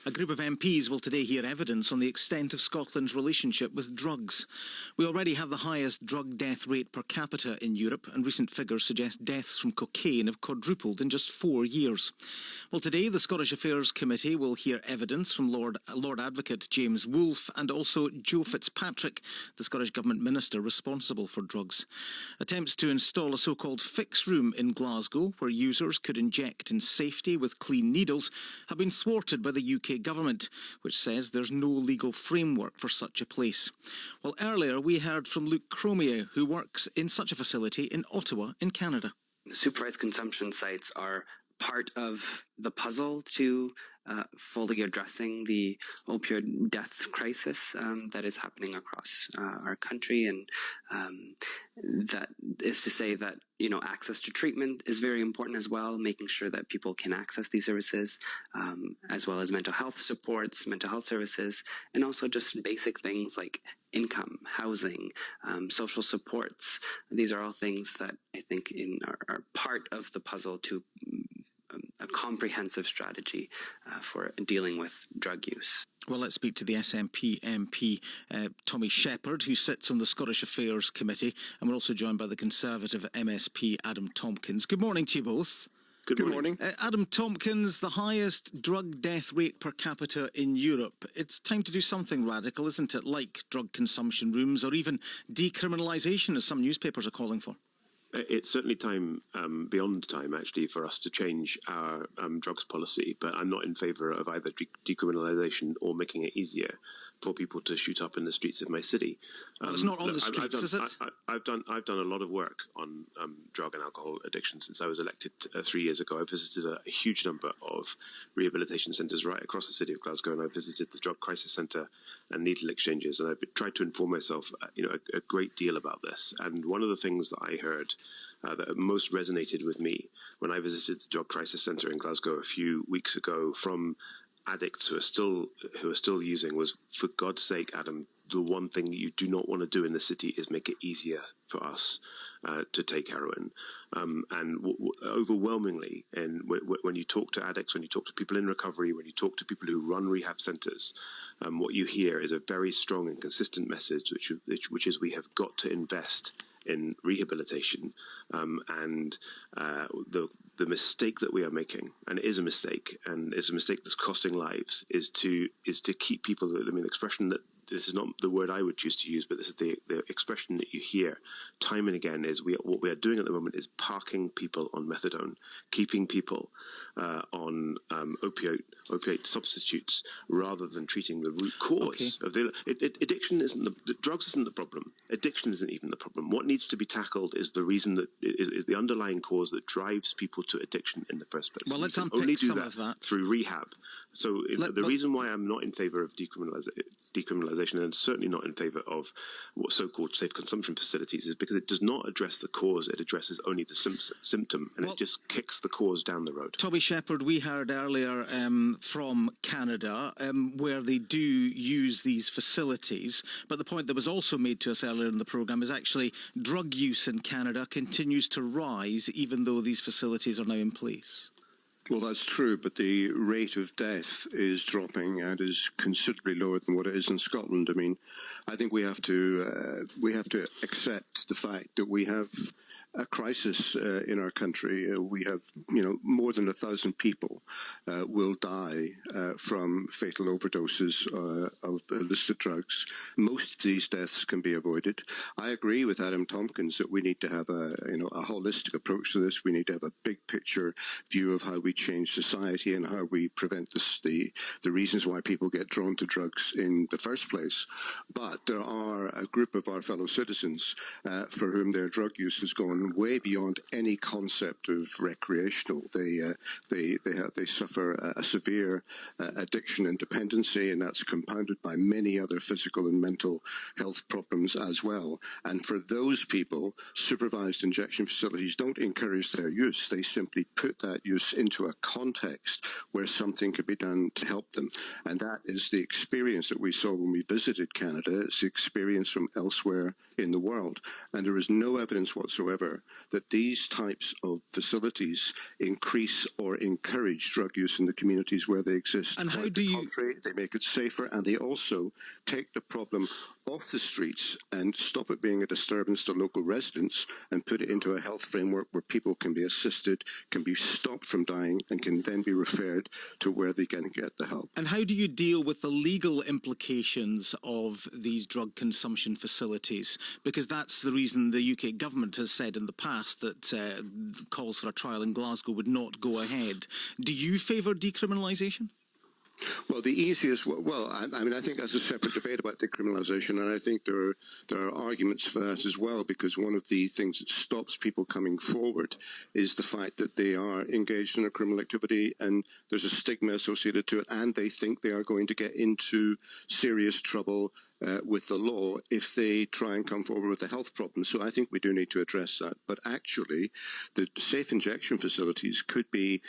A group of MPs will today hear evidence on the extent of Scotland's relationship with drugs. We already have the highest drug death rate per capita in Europe, and recent figures suggest deaths from cocaine have quadrupled in just 4 years. Well, today the Scottish Affairs Committee will hear evidence from Lord Advocate James Wolfe and also Joe Fitzpatrick, the Scottish Government Minister responsible for drugs. Attempts to install a so-called fix room in Glasgow, where users could inject in safety with clean needles, have been thwarted by the UK Government, which says there's no legal framework for such a place. Well, earlier we heard from Luke Cromier, who works in such a facility in Ottawa in Canada. Supervised consumption sites are part of the puzzle to fully addressing the opioid death crisis that is happening across our country, and that is to say that access to treatment is very important as well, making sure that people can access these services, as well as mental health supports, mental health services, and also just basic things like income, housing, social supports. These are all things that I think are part of the puzzle to a comprehensive strategy for dealing with drug use. Well, let's speak to the SNP MP, Tommy Shepherd, who sits on the Scottish Affairs Committee, and we're also joined by the Conservative MSP, Adam Tompkins. Good morning to you both. Good morning. Adam Tompkins, the highest drug death rate per capita in Europe. It's time to do something radical, isn't it? Like drug consumption rooms or even decriminalisation, as some newspapers are calling for. It's certainly time, beyond time, actually, for us to change our drugs policy. But I'm not in favour of either decriminalisation or making it easier for people to shoot up in the streets of my city. Well, it's not on the streets, is it? I've done a lot of work on drug and alcohol addiction since I was elected 3 years ago. I visited a huge number of rehabilitation centres right across the city of Glasgow, and I visited the Drug Crisis Centre and needle exchanges, and I've tried to inform myself, a great deal about this. And one of the things that I heard that most resonated with me when I visited the Drug Crisis Centre in Glasgow a few weeks ago from addicts who are still using was, for God's sake, Adam, the one thing you do not want to do in the city is make it easier for us to take heroin. Overwhelmingly, and when you talk to addicts, when you talk to people in recovery, when you talk to people who run rehab centres, what you hear is a very strong and consistent message, which is we have got to invest in rehabilitation, and the mistake that we are making, and it is a mistake, and it's a mistake that's costing lives, is to keep people. The expression that this is not the word I would choose to use, but this is the expression that you hear time and again is what we are doing at the moment is parking people on methadone, keeping people on opiate substitutes rather than treating the root cause of the addiction. Drugs isn't the problem. Addiction isn't even the problem. What needs to be tackled is the reason that is the underlying cause that drives people to addiction in the first place. Well, let's unpick some of that through rehab. So the reason why I'm not in favour of decriminalisation and certainly not in favour of what so-called safe consumption facilities is because it does not address the cause, it addresses only the symptom, and it just kicks the cause down the road. Tommy Shepherd, we heard earlier from Canada where they do use these facilities, but the point that was also made to us earlier in the programme is actually drug use in Canada continues to rise even though these facilities are now in place. Well, that's true, but the rate of death is dropping and is considerably lower than what it is in Scotland. I mean, I think we have to accept the fact that we have a crisis in our country. We have, more than 1,000 people will die from fatal overdoses of illicit drugs. Most of these deaths can be avoided. I agree with Adam Tompkins that we need to have a holistic approach to this. We need to have a big picture view of how we change society and how we prevent the reasons why people get drawn to drugs in the first place. But there are a group of our fellow citizens for whom their drug use has gone way beyond any concept of recreational. They suffer a severe addiction and dependency, and that's compounded by many other physical and mental health problems as well. And for those people, supervised injection facilities don't encourage their use. They simply put that use into a context where something could be done to help them. And that is the experience that we saw when we visited Canada. It's the experience from elsewhere in the world. And there is no evidence whatsoever ensure that these types of facilities increase or encourage drug use in the communities where they exist. And how Quite do the you... contrary, they make it safer, and they also take the problem off the streets and stop it being a disturbance to local residents and put it into a health framework where people can be assisted, can be stopped from dying, and can then be referred to where they can get the help. And how do you deal with the legal implications of these drug consumption facilities? Because that's the reason the UK government has said in the past that calls for a trial in Glasgow would not go ahead. Do you favour decriminalisation? Well, the easiest, I think that's a separate debate about decriminalisation, and I think there are arguments for that as well, because one of the things that stops people coming forward is the fact that they are engaged in a criminal activity and there's a stigma associated to it, and they think they are going to get into serious trouble with the law if they try and come forward with a health problem. So I think we do need to address that. But actually, the safe injection facilities could be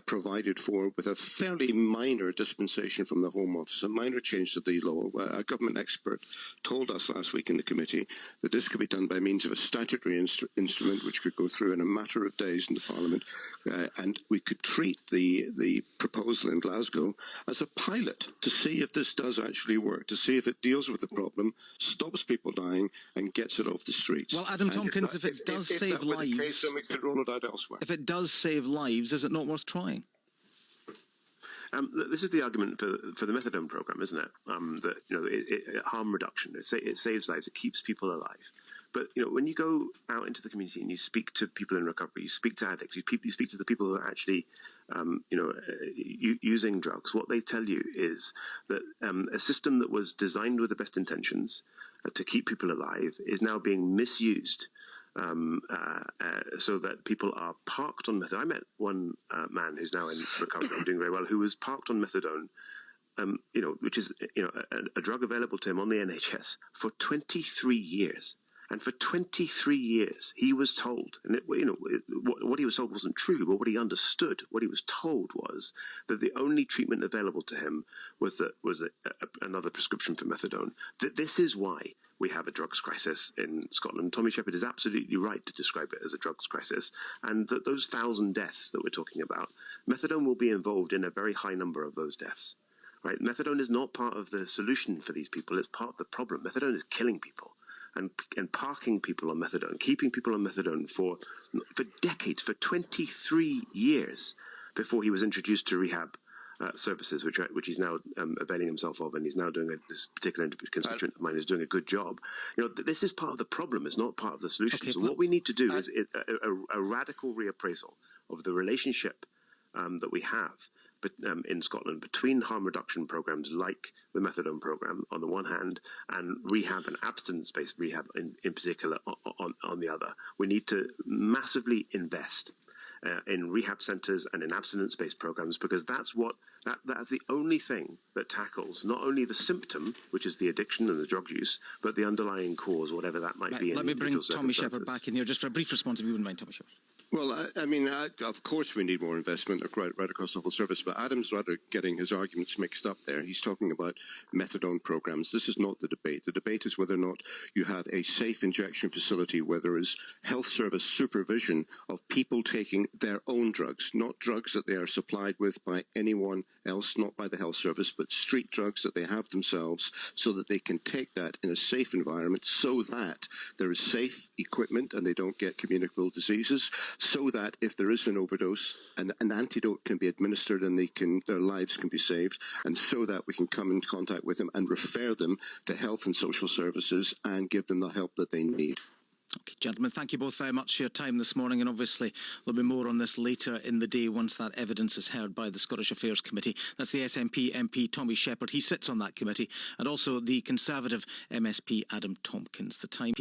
provided for with a fairly minor dispensation from the Home Office, a minor change to the law. A government expert told us last week in the committee that this could be done by means of a statutory instrument which could go through in a matter of days in the Parliament, and we could treat the proposal in Glasgow as a pilot to see if this does actually work, to see if it deals with the problem, stops people dying, and gets it off the streets. Well, Adam Tompkins, if it does save lives, the case, then we could roll it out elsewhere. if it does save lives, is it not worth trying? This is the argument for the methadone program, isn't it? That harm reduction, it saves lives, it keeps people alive. But when you go out into the community and you speak to people in recovery, you speak to addicts, you speak to the people who are actually, using drugs. What they tell you is that a system that was designed with the best intentions to keep people alive is now being misused. So that people are parked on methadone. I met one man who's now in recovery and doing very well, who was parked on methadone, which is a drug available to him on the NHS for 23 years. And for 23 years, he was told, and what he was told wasn't true, but what he understood, what he was told was that the only treatment available to him was another prescription for methadone. That this is why we have a drugs crisis in Scotland. Tommy Shepherd is absolutely right to describe it as a drugs crisis, and that those 1,000 deaths that we're talking about, methadone will be involved in a very high number of those deaths. Right? Methadone is not part of the solution for these people; it's part of the problem. Methadone is killing people. And parking people on methadone, keeping people on methadone for decades, for 23 years before he was introduced to rehab services, which he's now availing himself of, and he's now doing this particular constituent of mine is doing a good job. This is part of the problem; it's not part of the solution. Okay, so what we need to do is a radical reappraisal of the relationship that we have. But in Scotland, between harm reduction programs like the methadone program on the one hand, and rehab and abstinence-based rehab in particular on the other, we need to massively invest in rehab centres and in abstinence-based programs, because that's the only thing that tackles not only the symptom, which is the addiction and the drug use, but the underlying cause, whatever that might be. Let me bring Tommy Shepherd back in here just for a brief response, if you wouldn't mind, Tommy Shepherd. Well, of course we need more investment right across the whole service, but Adam's rather getting his arguments mixed up there. He's talking about methadone programs. This is not the debate. The debate is whether or not you have a safe injection facility where there is health service supervision of people taking their own drugs, not drugs that they are supplied with by anyone else, not by the health service, but street drugs that they have themselves, so that they can take that in a safe environment, so that there is safe equipment and they don't get communicable diseases, so that if there is an overdose, an antidote can be administered and their lives can be saved, and so that we can come in contact with them and refer them to health and social services and give them the help that they need. Okay, gentlemen, thank you both very much for your time this morning, and obviously there'll be more on this later in the day once that evidence is heard by the Scottish Affairs Committee. That's the SNP MP Tommy Shepherd. He sits on that committee, and also the Conservative MSP Adam Tompkins. The time